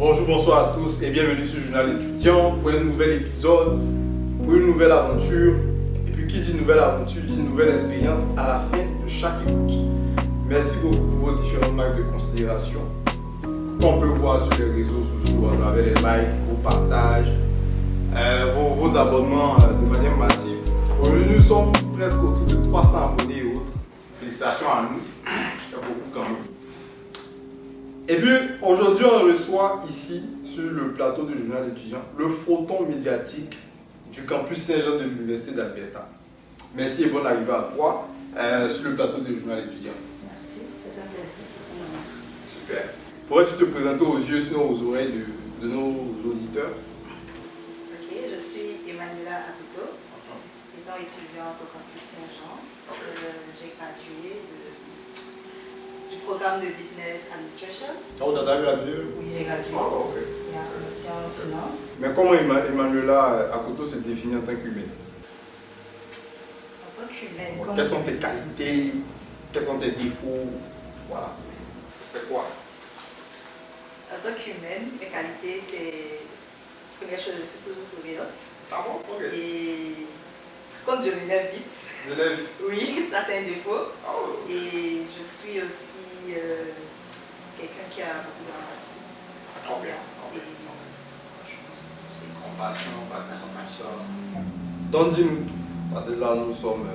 Bonjour, bonsoir à tous et bienvenue sur Journal étudiant pour un nouvel épisode, pour une nouvelle aventure. Et puis qui dit nouvelle aventure dit une nouvelle expérience à la fin de chaque écoute. Merci beaucoup pour vos différentes marques de considération qu'on peut voir sur les réseaux sociaux à travers les likes, vos partages, vos abonnements de manière massive. Aujourd'hui, nous sommes presque autour de 300 abonnés et autres. Félicitations à nous, c'est beaucoup quand même. Et puis aujourd'hui, on reçoit ici, sur le plateau du Journal étudiant, le photon médiatique du campus Saint-Jean de l'Université d'Alberta. Merci et bonne arrivée à toi sur le plateau du Journal étudiant. Merci, c'est un plaisir, c'est un honneur. Super. Pourrais-tu te présenter aux yeux, sinon aux oreilles de nos auditeurs? Ok, je suis Emmanuela Abuto, étant étudiante au campus Saint-Jean. J'ai gradué du programme de Business Administration. Oh, tu as gradué? Oui, j'ai gradué. Oh, ok. Il y a une option finance. Mais comment Emmanuela Abuto se définit en tant qu'humaine? En tant qu'humaine, Quelles sont tes qualités? Quels sont tes défauts? Voilà. C'est quoi? En tant qu'humaine, mes qualités, c'est. Première chose, je suis toujours souriante. Ah bon? Ok. Et quand je m'énerve vite. Je l'ai vu. Oui, ça c'est un défaut. Oh. Et je suis aussi quelqu'un qui a beaucoup d'ambition. Ok. Et je pense que c'est Compassion, compassion. Donc dis-nous tout, parce que là nous sommes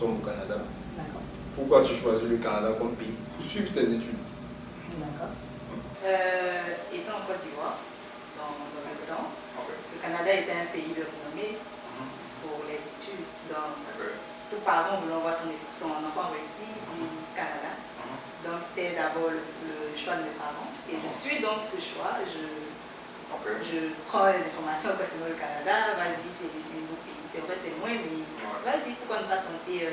au Canada. D'accord. Pourquoi tu choisis le Canada comme pays pour suivre tes études? D'accord. Étant en Côte d'Ivoire, dans le même temps, le Canada était un pays de renommée pour les études. Donc, tout parent voulant voir son enfant réussir dit Canada. Donc, c'était d'abord le choix de mes parents. Et je suis donc ce choix. Je prends les informations concernant le Canada. Vas-y, c'est un beau pays. C'est vrai, c'est loin, mais vas-y, pourquoi ne pas tenter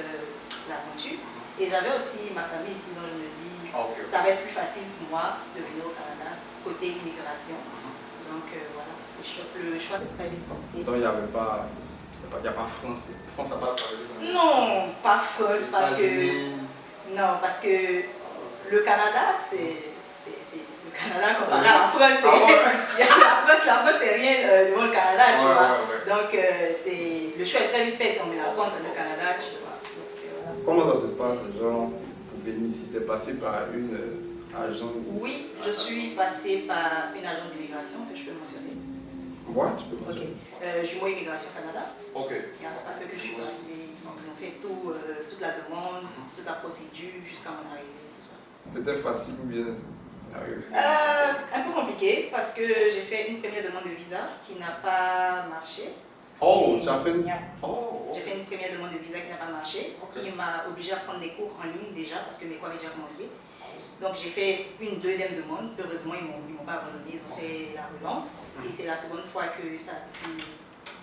l'aventure? Et j'avais aussi ma famille ici, donc je me dis, ça va être plus facile pour moi de venir au Canada, côté immigration. Donc voilà, le choix c'est très vite compris. Donc il n'y avait pas, il n'y a pas France. France n'a pas parlé. Non, pas France, parce que le Canada, c'est le Canada comparé à la France. La France, c'est rien devant le Canada, tu vois. Donc le choix est très vite fait si on met la France et le Canada, tu vois. Comment ça se passe, genre, pour venir ici? Tu es passé par une agence? Oui, je suis passée par une agence d'immigration que je peux mentionner. Ouais, tu peux mentionner. Jumeau Immigration Canada. Ok. Et c'est pas que je suis passée. Ils ont fait toute la demande, toute la procédure jusqu'à mon arrivée, tout ça. C'était facile ou bien arrivé? Un peu compliqué parce que j'ai fait une première demande de visa qui n'a pas marché. Oh, tu as fait une... J'ai fait une première demande de visa qui n'a pas marché, ce qui m'a obligé à prendre des cours en ligne déjà parce que mes cours avaient déjà commencé. Donc j'ai fait une deuxième demande. Heureusement, ils ne m'ont pas abandonné, ils ont fait la relance. Et c'est la seconde fois que ça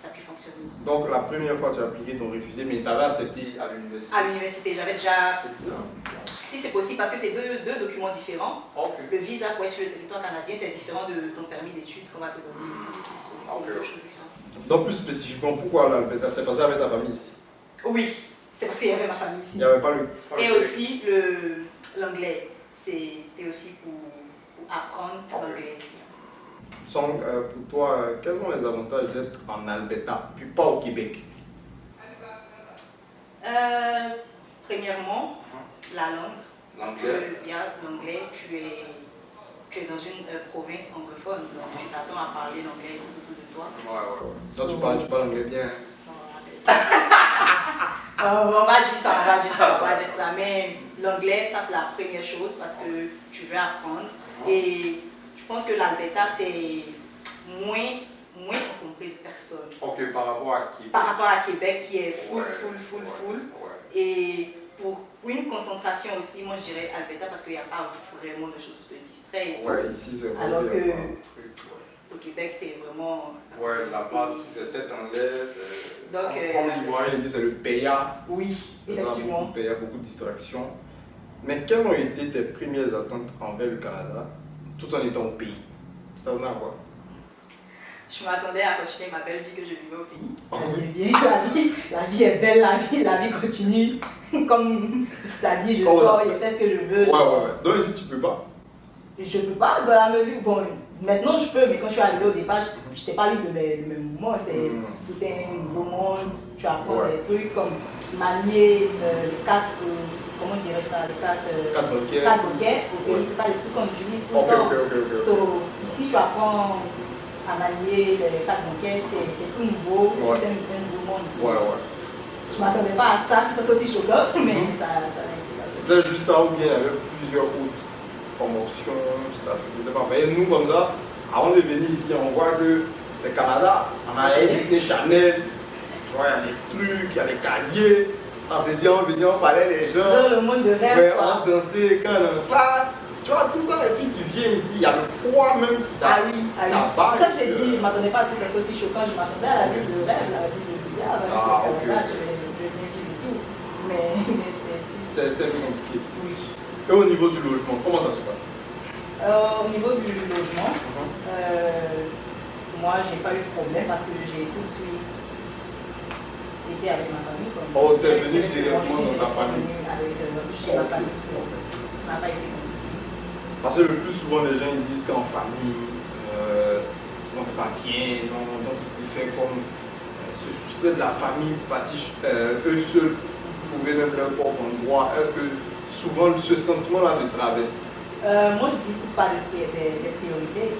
a pu fonctionner. Donc la première fois tu as appliqué, t'ont refusé, mais tu avais accepté à l'université? À l'université, j'avais déjà... Si c'est possible, parce que c'est deux documents différents. Le visa pour être sur le territoire canadien, c'est différent de ton permis d'études qu'on va te donner. C'est deux choses différentes. Donc plus spécifiquement, pourquoi l'Alberta? C'est passé avec ta famille ici? Oui, c'est parce qu'il y avait ma famille ici. Il n'y avait pas le... Et aussi l'anglais. C'était aussi pour apprendre l'anglais. Donc, pour toi, quels sont les avantages d'être en Alberta, puis pas au Québec? Premièrement, la langue. Parce que l'anglais, tu es dans une province anglophone, donc tu t'attends à parler l'anglais tout autour de toi. Donc tu parles anglais bien? On va dire ça, mais l'anglais, ça c'est la première chose parce que tu veux apprendre. Et je pense que l'Alberta, c'est moins encombré de personnes. Ok, par rapport à Québec? Par rapport à Québec qui est full. Et pour une concentration aussi, moi je dirais Alberta parce qu'il n'y a pas vraiment de choses pour te distraire. Ouais, ici c'est vraiment... Alors que au Québec, c'est vraiment... Ouais, la part, c'est tête anglaise. Donc, comme l'Ivoirien dit, c'est le PA. Oui, effectivement. Il y a beaucoup de distractions. Mais quelles ont été tes premières attentes envers le Canada, tout en étant au pays? Ça venait à quoi? Je m'attendais à continuer ma belle vie que je vivais au pays. Ça allait bien, la vie est belle, la vie continue. Comme c'est-à-dire, je sors et je fais ce que je veux. Ouais. Donc ici, tu peux pas? Je peux pas, dans la mesure où, bon, Maintenant, je peux, mais quand je suis arrivée au départ, je n'étais pas libre de mes mouvements. C'est tout un nouveau monde. Tu apprends des trucs comme manier les cartes, comment dirais-je ça, les cartes bancaires. Au pays, c'est pas des trucs qu'on utilise tout le temps. So, ici, tu apprends à manier les cartes bancaires, c'est tout nouveau, c'est un nouveau monde ici. Je ne m'attendais pas à ça, ça c'est aussi choquant, mais ça c'était juste ça ou bien il y avait plusieurs autres comme options, je sais pas. Mais nous, comme ça, avant de venir ici, on voit que c'est Canada, on a Disney Channel, tu vois, il y a des trucs, il y a des casiers. On s'est dit, on venait, on parlait les gens. Genre le monde de rêve. Ouais, on dansait quand on est en classe. Tu vois, tout ça, et puis tu viens ici, il y a le froid même qui t'a. Ah oui. C'est ça que j'ai dit, je ne m'attendais pas à ce que ça soit aussi choquant, je m'attendais à la vie de rêve, la vie de billard. Je viens vivre et tout. Mais c'était un peu compliqué. Oui. Et au niveau du logement, comment ça se passe? Au niveau du logement, moi, je n'ai pas eu de problème parce que j'ai tout de suite été avec ma famille. Oh, tu es venu directement dans ta famille? Chez ma famille, ça n'a pas été compliqué. Parce que le plus souvent, les gens ils disent qu'en famille, souvent c'est pas bien, donc ils préfèrent comme se soustraire de la famille, partir eux seuls, trouver même leur propre endroit. Est-ce que souvent ce sentiment-là te traverse? Moi, je dis pas des priorités.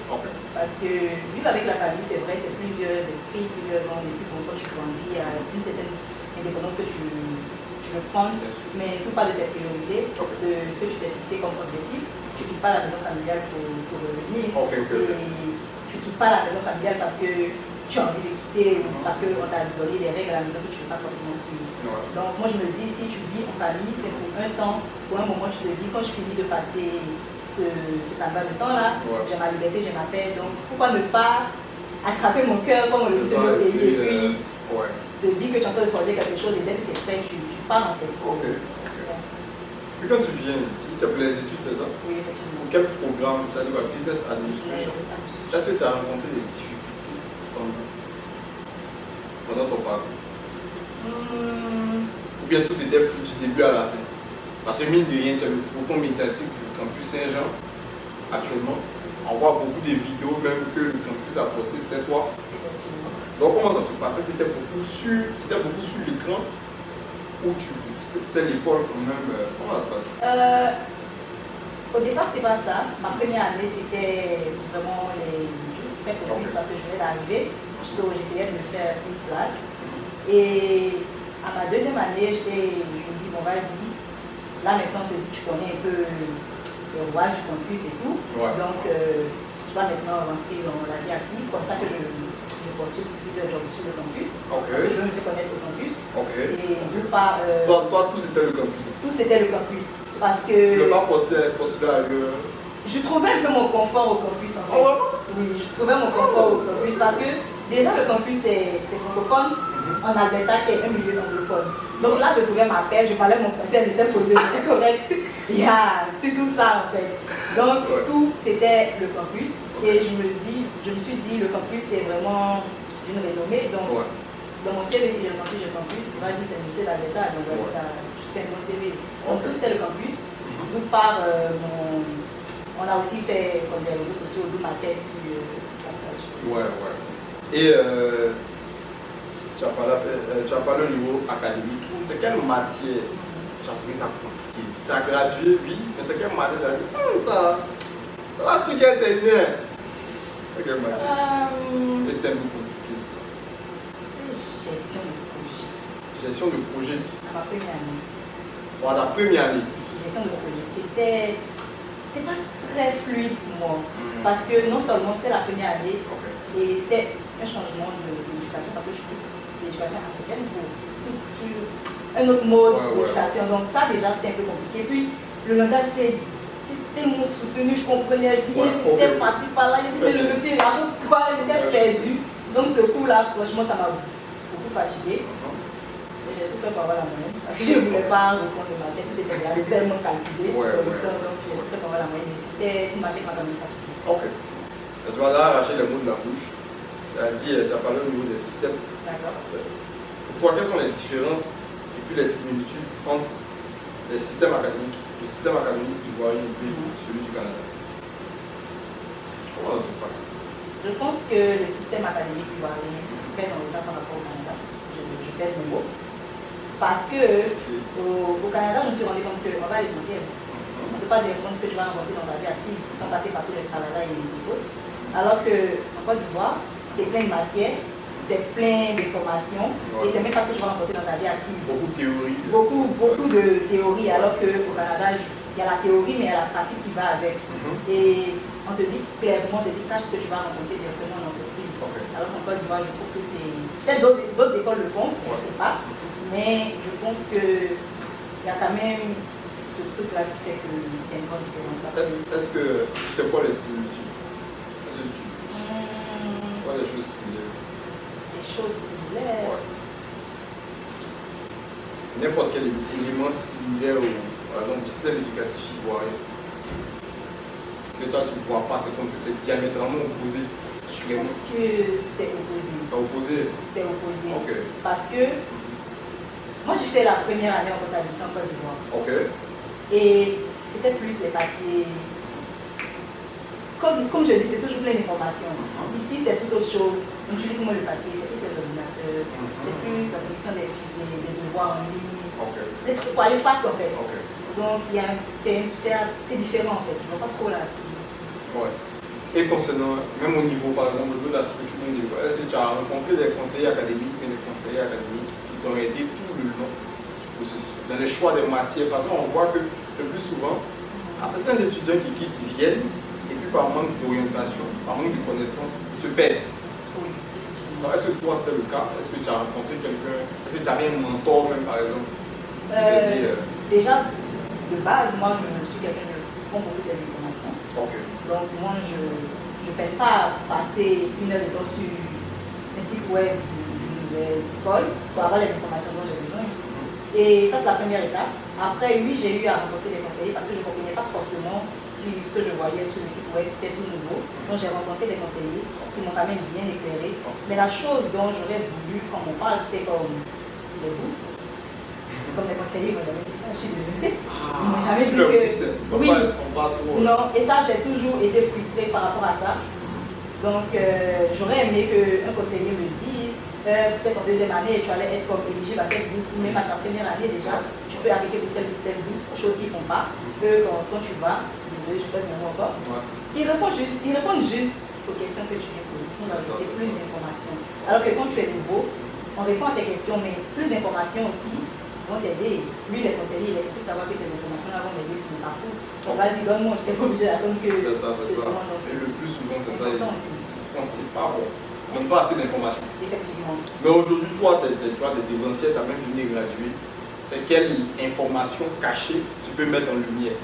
Parce que vivre avec la famille, c'est vrai, c'est plusieurs esprits, plusieurs ans, et puis quand tu grandis, il y a une certaine indépendance que tu veux prendre, mais tout pas de tes priorités, de ce que tu t'es fixé comme objectif. Tu ne quittes pas la maison familiale pour revenir. Et tu ne quittes pas la maison familiale parce que tu as envie de quitter ou parce qu'on t'a donné des règles à la maison que tu ne veux pas forcément suivre. Donc moi je me dis, si tu vis en famille, c'est pour un temps, pour un moment tu te dis, quand je finis de passer cet endroit de temps là, j'ai ma liberté, j'ai ma paix, donc pourquoi ne pas attraper mon cœur comme on le dit au pays et puis te dire que tu es en train de forger quelque chose et dès que c'est fait, tu pars en fait. Puis quand tu viens, tu as fait les études, c'est ça? Oui, effectivement. Quel programme? Tu as dit quoi? Business Administration. Est-ce que tu as rencontré des difficultés pendant ton parcours? Ou bien tout était flou du début à la fin? Parce que mine de rien, tu as le flocon médiatique du campus Saint-Jean actuellement. On voit beaucoup de vidéos, même que le campus a posté, c'était toi. Donc comment ça se passait? C'était beaucoup sur l'écran ou c'était l'école quand même? Comment ça se passe? Au départ, c'était pas ça. Ma première année, c'était vraiment les études, très focus parce que je venais d'arriver. J'essayais de me faire une place. Et à ma deuxième année, je me dis, bon, vas-y. Là, maintenant, tu connais un peu le rouage du campus et tout. Donc, je dois maintenant rentrer dans la vie active. Comme ça que je postule plusieurs jobs sur le campus. Parce que je veux me faire connaître au campus. Et d'une part. Toi, tout c'était le campus? Tout c'était le campus. Parce que. Tu ne veux pas postuler ailleurs? Je trouvais un peu mon confort au campus en fait. Oui, je trouvais mon confort au campus parce que déjà le campus c'est francophone, en Alberta qui est un milieu anglophone. Donc là je trouvais ma paix, je parlais mon français, j'étais posée, j'étais correcte. Surtout ça en fait. Donc tout c'était le campus et je me suis dit le campus c'est vraiment une renommée. Donc dans mon CV si j'ai rempli le campus, vas-y c'est le lycée d'Alberta, donc je fais mon CV. Donc tout c'était le campus. D'où part on a aussi fait comme des réseaux sociaux, d'où ma tête sur la page. Et tu as parlé au niveau académique. C'est quelle matière tu as trouvé ça compliqué? Tu as gradué, oui, mais c'est quelle matière tu as dit, ça va se gâter bien. C'est quelle matière? Et c'était un peu compliqué. C'était gestion de projet. Gestion de projet? À ma première année. À la première année? Gestion de projet. C'était pas très fluide pour moi. Parce que non seulement c'était la première année, et c'était un changement d'éducation, parce que je fais l'éducation africaine pour un autre mode d'éducation. Donc ça déjà c'était un peu compliqué. Puis le langage était tellement soutenu, je comprenais rien, c'était passé par là, j'ai dit mais le monsieur il a quoi, j'étais perdu. Donc ce coup-là, franchement ça m'a beaucoup fatigué. J'ai tout fait pour avoir la moyenne, parce que je ne voulais pas reprendre les matières, tout était déjà tellement calculé. Donc j'ai tout fait pour avoir la moyenne, mais c'était une matière qui m'a quand même fatigué. Tu vas là arracher les mots de la bouche. Tu as parlé au niveau des systèmes. D'accord. Pour toi, quelles sont les différences et puis les similitudes entre les systèmes académiques, le système académique ivoirien et puis celui du Canada? Comment ça se passe? Je pense que le système académique doit aller très en retard par rapport au Canada. Je pèse mes mots. Parce que au Canada, je me suis rendu compte qu'on va à l'essentiel. On ne peut pas dire ce que tu vas rencontrer dans ta vie active sans passer par tous les travails et les autres. Alors qu'en Côte d'Ivoire, c'est plein de matières, c'est plein d'informations, et c'est même pas ce que tu vas rencontrer dans ta vie active. Beaucoup de théorie. Beaucoup de théorie, alors qu'au Canada, il y a la théorie, mais il y a la pratique qui va avec. Et on te dit clairement, on te dit cache ce que tu vas rencontrer directement en entreprise. Alors qu'en Côte d'Ivoire, je trouve que c'est. Peut-être d'autres écoles le font, je ne sais pas. Mais je pense qu'il y a quand même ce truc-là qui fait qu'il y a une grande différence. Est-ce que c'est quoi les similitudes? Est-ce que tu vois des choses similaires? Des choses similaires? N'importe quel élément similaire par exemple, au système éducatif ivoirien. Que toi tu ne vois pas, c'est diamétralement opposé. Je pense que c'est opposé. Opposé? C'est opposé. Okay. Parce que moi, j'ai fait la première année en comptabilité en Côte d'Ivoire. Et c'était plus les papiers. Comme je dis, c'est toujours plein d'informations. Ici, c'est tout autre chose. On utilise moins le papier, c'est plus l'ordinateur, c'est plus la solution des devoirs en ligne. Des trucs pour aller fast en fait. Donc, c'est différent en fait. Je ne vois pas trop la similitude. Et concernant, même au niveau par exemple de la structure du niveau, est-ce que tu as rencontré des conseillers académiques, mais des conseillers académiques t'ont aidé tout le long du processus, dans les choix des matières, parce qu'on voit que le plus souvent, à certains étudiants qui quittent, ils viennent, et puis par manque d'orientation, par manque de connaissances, ils se perdent. Oui. Alors, est-ce que toi c'était le cas? Est-ce que tu as rencontré quelqu'un? Est-ce que tu avais un mentor même par exemple? Déjà, de base, moi je suis quelqu'un qui prend beaucoup des informations. Donc moi je ne peine pas à passer une heure de temps sur un site web école pour avoir les informations dont j'ai besoin. Et ça, c'est la première étape. Après, oui, j'ai eu à rencontrer des conseillers parce que je ne comprenais pas forcément ce que je voyais sur le site web, c'était tout nouveau. Donc, j'ai rencontré des conseillers qui m'ont quand même bien éclairé. Mais la chose dont j'aurais voulu, quand on parle, c'était comme les bourses. Comme les conseillers, ils m'ont jamais dit ça, je suis désolée. Ils m'ont jamais dit que. Oui, non, et ça, j'ai toujours été frustrée par rapport à ça. Donc, j'aurais aimé qu'un conseiller me dise, peut-être en deuxième année, tu allais être comme éligible à cette bourse, ou même à ta première année déjà, tu peux appliquer pour telle bourse, chose qu'ils ne font pas. Eux, quand tu vas, désolé, je passe le mot encore, ils répondent juste aux questions que tu viens poser, sans ajouter plus d'informations. Alors que quand tu es nouveau, on répond à tes questions, mais plus d'informations aussi vont t'aider. Lui, les conseillers, il est censé savoir que ces informations-là vont m'aider pour le parcours. Donc, vas-y, donne-moi, je n'étais pas obligé d'attendre que. C'est ça. Et le plus souvent, c'est ça. On ne sait pas, on donne pas assez d'informations. Effectivement. Mais aujourd'hui, toi, tu as des dévanciers, tu as même fini de graduer. C'est quelle information cachée tu peux mettre en lumière?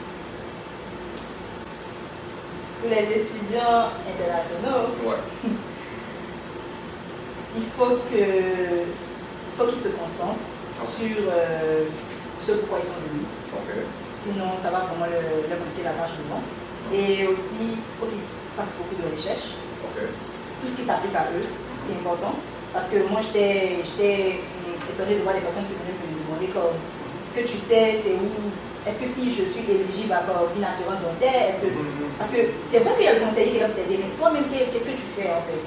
Pour les étudiants internationaux, il faut qu'ils se concentrent sur ce pourquoi ils sont venus. Sinon, ça va vraiment leur manquer la marche devant. Et aussi, il faut qu'ils fassent beaucoup de recherches. Tout ce qui s'applique à eux, c'est important. Parce que moi, j'étais étonnée de voir des personnes qui venaient me demander comme, est-ce que tu sais c'est où? Est-ce que si je suis éligible à une assurance dentaire, parce que c'est vrai qu'il y a le conseiller qui va t'aider, mais toi-même, qu'est-ce que tu fais en fait?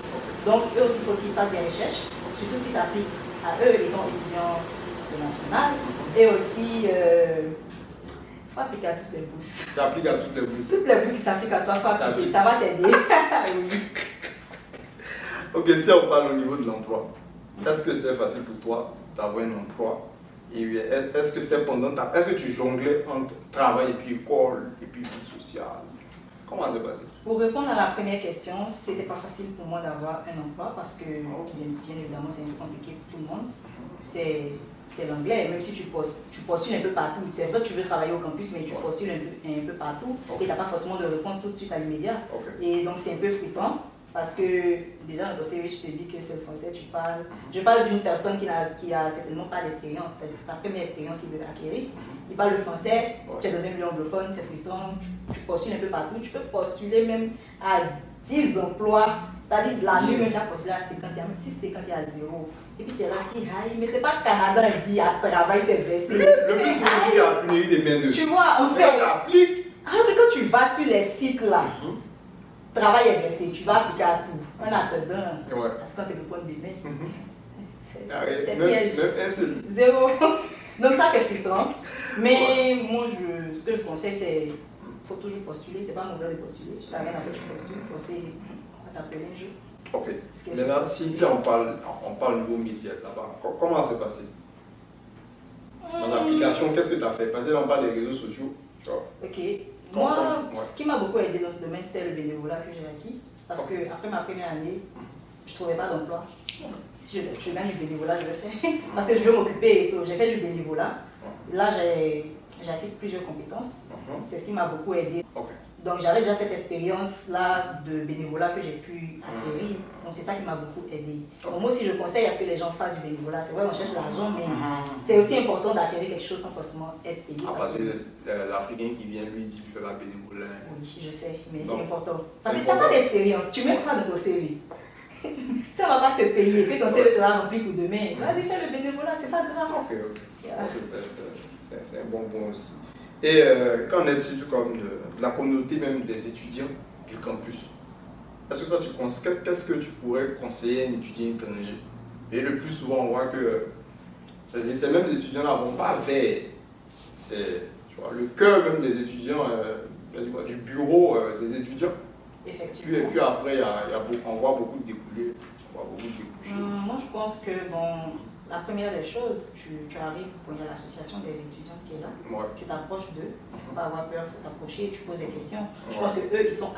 Donc, eux aussi, il faut qu'ils fassent des recherches sur tout ce qui s'applique à eux, étant étudiants nationaux. Et aussi, il faut appliquer à toutes les bourses. Tu appliques à toutes les bourses? Toutes les bourses qui s'appliquent à toi, il faut appliquer. Ça va t'aider. Oui. Ok, si on parle au niveau de l'emploi, est-ce que c'était facile pour toi d'avoir un emploi? Et est-ce que c'était est-ce que tu jonglais entre travail et puis école et puis vie sociale? Comment ça s'est passé? Pour répondre à la première question, c'était pas facile pour moi d'avoir un emploi parce que, bien évidemment, c'est un peu compliqué pour tout le monde. C'est l'anglais, même si tu postules un peu partout. C'est vrai que tu veux travailler au campus, mais tu postules un peu partout et tu n'as pas forcément de réponse tout de suite à l'immédiat. Et donc, c'est un peu frustrant. Parce que déjà dans ton CV, je te dis que c'est le français, tu parles. Je parle d'une personne qui a certainement pas d'expérience, c'est sa première expérience qu'il veut acquérir. Il parle le français, tu es dans un milieu anglophone, c'est frustrant, tu postules un peu partout, tu peux postuler même à 10 emplois, c'est-à-dire de la nuit, même tu as postulé à 50, même si 50 il y a 0. Et puis tu es là, mais c'est pas Canada, il dit à travail, c'est baissé. Le plus souvent, il y a pénurie des mains dessus. Tu vois, en fait. Tu appliques. Alors que quand tu vas sur les sites là, travail est blessé, tu vas appliquer à tout. En attendant, Ouais. parce que quand tu réponds demain, c'est Même piège. un seul. Zéro. Donc ça c'est frustrant. Mais moi, ce que je conseille, c'est qu'il faut toujours postuler. C'est pas mauvais de postuler. Si tu n'as rien à faire, tu postules. Il faut essayer de t'appeler un jour. Ok. Maintenant, si on parle niveau média là-bas, comment ça s'est passé? Dans l'application, qu'est-ce que tu as fait? Parce que on parle des réseaux sociaux. Ok. Moi, ce qui m'a beaucoup aidé dans ce domaine, c'était le bénévolat que j'ai acquis. Parce que après ma première année, je ne trouvais pas d'emploi. Si je gagne du bénévolat, je le fais. Parce que je veux m'occuper. J'ai fait du bénévolat. Là, j'ai acquis plusieurs compétences. C'est ce qui m'a beaucoup aidé. Donc, j'avais déjà cette expérience-là de bénévolat que j'ai pu acquérir. Donc, c'est ça qui m'a beaucoup aidé. Donc, moi aussi, je conseille à ce que les gens fassent du bénévolat. C'est vrai, on cherche l'argent, mais c'est aussi important d'acquérir quelque chose sans forcément être payé. Parce que l'Africain qui vient, lui, dit qu'il fait pas bénévolat. Oui, je sais, mais c'est important. Parce que tu n'as pas d'expérience, tu ne mets pas dans ton CV. Si on ne va pas te payer, que ton CV sera rempli pour demain, vas-y, fais le bénévolat, c'est pas grave. Ok. C'est un bon point aussi. Et qu'en est-il comme de la communauté même des étudiants du campus? Est-ce que toi, qu'est-ce que tu pourrais conseiller à un étudiant étranger? Et le plus souvent, on voit que ces mêmes étudiants-là ne vont pas vers le cœur même des étudiants, du bureau des étudiants. Effectivement. Et puis après, on voit beaucoup de découlés, on voit beaucoup de débouchés. Moi, je pense que la première des choses, tu arrives pour l'association des étudiants qui est là, tu t'approches d'eux, il ne faut pas avoir peur, il faut t'approcher, tu poses des questions. Je pense qu'eux, ils sont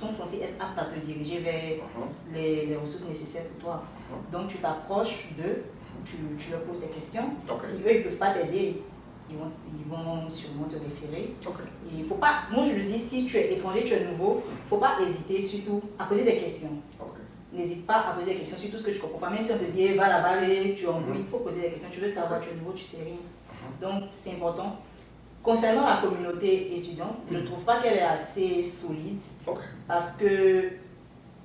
censés être aptes à te diriger vers les ressources nécessaires pour toi. Donc tu t'approches d'eux, tu leur poses des questions. Si eux, ils ne peuvent pas t'aider, ils vont sûrement te référer. Il faut pas, moi je le dis, si tu es étranger, tu es nouveau, il ne faut pas hésiter surtout à poser des questions. N'hésite pas à poser des questions sur tout ce que tu ne comprends pas. Même si on te dit, va là-bas, tu embrouilles, il faut poser des questions. Tu veux savoir, tu es nouveau, tu sais rien. Donc, c'est important. Concernant la communauté étudiante, je ne trouve pas qu'elle est assez solide. Parce que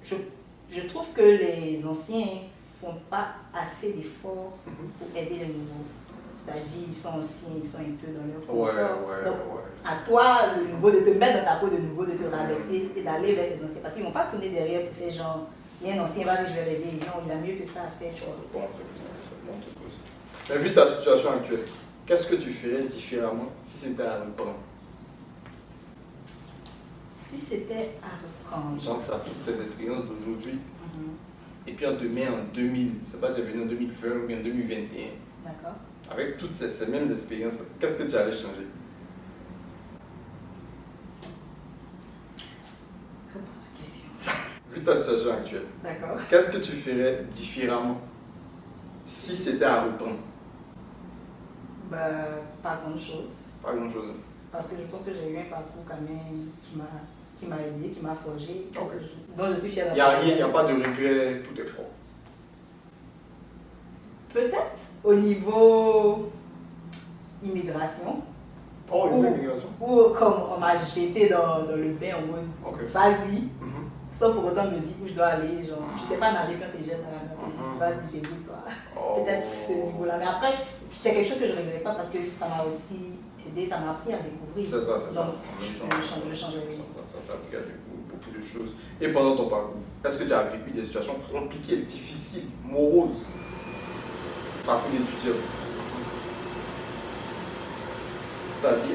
je trouve que les anciens ne font pas assez d'efforts pour aider les nouveaux. C'est-à-dire, ils sont anciens, ils sont un peu dans leur confort. Donc, à toi, le nouveau, de te mettre dans ta peau de nouveau, de te rabaisser et d'aller vers ces anciens. Parce qu'ils ne vont pas tourner derrière pour faire genre. Il y a un ancien, vas-y, je vais l'aider. Non, il a mieux que ça à faire. Mais vu ta situation actuelle, qu'est-ce que tu ferais différemment si c'était à reprendre? Si c'était à reprendre. Genre, tu as toutes tes expériences d'aujourd'hui. Et puis on te met en 2000, c'est pas tu es venu en 2020 ou bien en 2021. D'accord. Avec toutes ces mêmes expériences, qu'est-ce que tu allais changer? Vu ta situation actuelle, qu'est-ce que tu ferais différemment si c'était à reprendre? Pas grand-chose. Pas grand-chose. Parce que je pense que j'ai eu un parcours quand même qui m'a aidé, qui m'a forgé. Donc je suis fière. Il n'y a pas de regret, tout est fort. Peut-être au niveau immigration. Immigration. Ou comme on m'a jeté dans le bain en mode vas-y. Sans pour autant me dire où je dois aller, genre, tu sais pas nager quand tu es jeune dans la mer, vas-y, débrouille-toi. Peut-être ce niveau-là. Mais après, c'est quelque chose que je ne regrette pas parce que ça m'a aussi aidé, ça m'a appris à découvrir. C'est ça. Donc, je changerai. Ça t'a appris à découvrir beaucoup de choses. Et pendant ton parcours, est-ce que tu as vécu des situations compliquées, difficiles, moroses? Parcours d'étudiant. Tu as dit,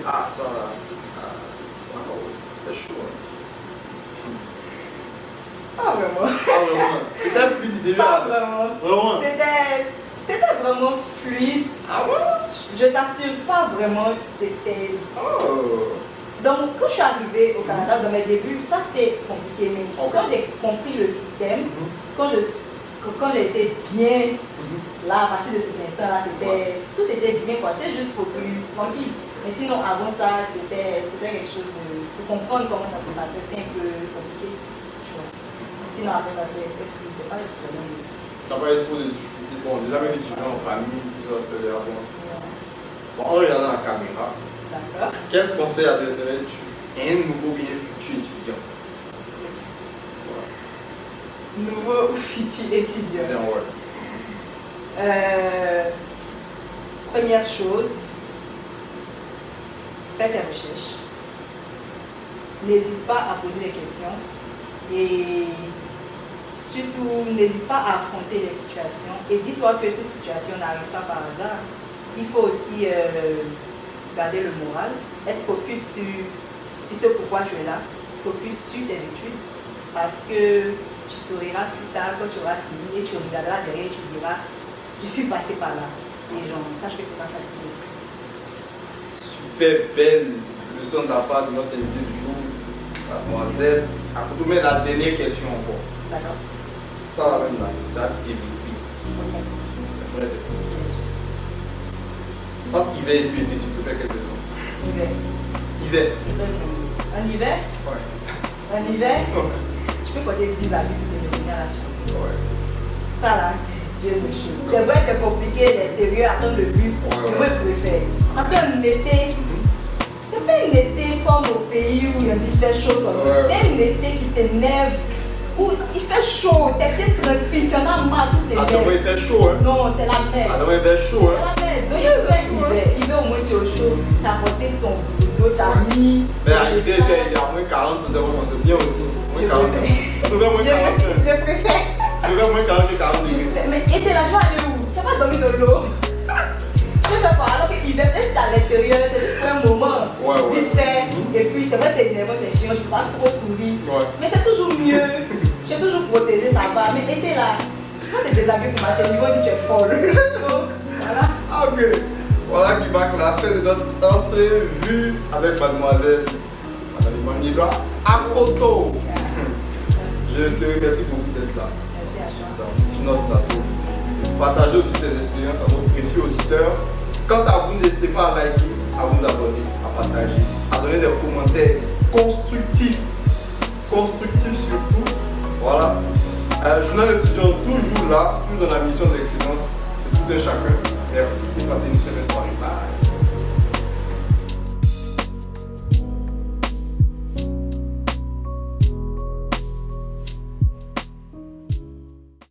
c'était chaud. Pas vraiment. C'était fluide déjà. Pas vraiment. C'était vraiment fluide. Ah ouais? Je t'assure, pas vraiment. C'était. Donc, quand je suis arrivée au Canada, dans mes débuts, ça c'était compliqué. Mais quand j'ai compris le système, quand j'ai été bien, là, à partir de cet instant-là, tout était bien, quoi. J'étais juste focus, tranquille. Mais sinon, avant ça, c'était quelque chose pour comprendre comment ça se passait, c'était un peu compliqué. Sinon, après ça, c'était fluide. J'ai pas eu de problème. Tu n'as pas eu trop de difficultés. Bon, déjà, même étudiant en famille, tout ça, c'était déjà bon. Bon, en regardant la caméra, quel conseil adresserais-tu à un nouveau bien futur étudiant? Nouveau ou futur étudiant? Première chose, fais tes recherches. N'hésite pas à poser des questions. Et surtout, n'hésite pas à affronter les situations. Et dis-toi que toute situation n'arrive pas par hasard. Il faut aussi garder le moral, être focus sur ce pourquoi tu es là, focus sur tes études, parce que tu souriras plus tard quand tu auras fini et tu regarderas derrière et tu diras, je suis passé par là. Et genre, sache que c'est pas facile aussi. Super belle leçon de la part de notre invité du jour, mademoiselle. À côté de la dernière question encore. D'accord. Ça, la même là, c'est déjà développé. Ok. Entre hiver et puis été, tu peux faire quelle saison? Hiver. Hiver. En hiver? Ouais. En hiver? Ouais. Tu peux compter 10 habits pour te venir à la chambre. Ouais. Ça là, Dieu me chaud. C'est vrai que c'est compliqué l'extérieur, attendre le bus. Ouais. Moi, je préfère. Parce qu'un été, c'est pas un été comme au pays où il fait chaud sur le Ouais. C'est un été qui t'énerve, où il fait chaud, tes pieds transpirent, tu en as marre, tout Ah, t'énerve. il fait chaud, hein? Non, c'est la merde. Ah, il fait chaud, C'est hein? la merde. Donc, hiver au moins tu es au chaud, tu as porté ton blouson, tu as mis. Mais à l'hiver, il y a moins 40, c'est bien aussi. Moins 40. Je vais moins 40. Je préfère. Je vais moins 40 que 40 degrés. Mais été là, je vais aller où? Tu vas pas dormir dans l'eau. Je fais quoi? Alors que l'hiver, peut-être que c'est à l'extérieur, c'est juste un moment. Ouais. Vite fait. Et puis, c'est vrai, c'est énervant, c'est chiant, je peux pas trop sourire. Ouais. Mais c'est toujours mieux. Tu es toujours protégé, ça va. Mais été là, quand tu es déshabillé pour marcher, ils vont dire que tu es folle. Donc, voilà. Ah, ok. Voilà qui marque la fin de notre entrevue avec mademoiselle Imanibra Akoto. Je te remercie beaucoup d'être là. Merci à toi. Sur notre plateau. Partagez aussi tes expériences à nos précieux auditeurs. Quant à vous, n'hésitez pas à liker, à vous abonner, à partager, à donner des commentaires constructifs. Constructifs surtout. Voilà. Journal étudiant toujours là, toujours dans la mission d'excellence de tout un chacun. Merci et passez une très belle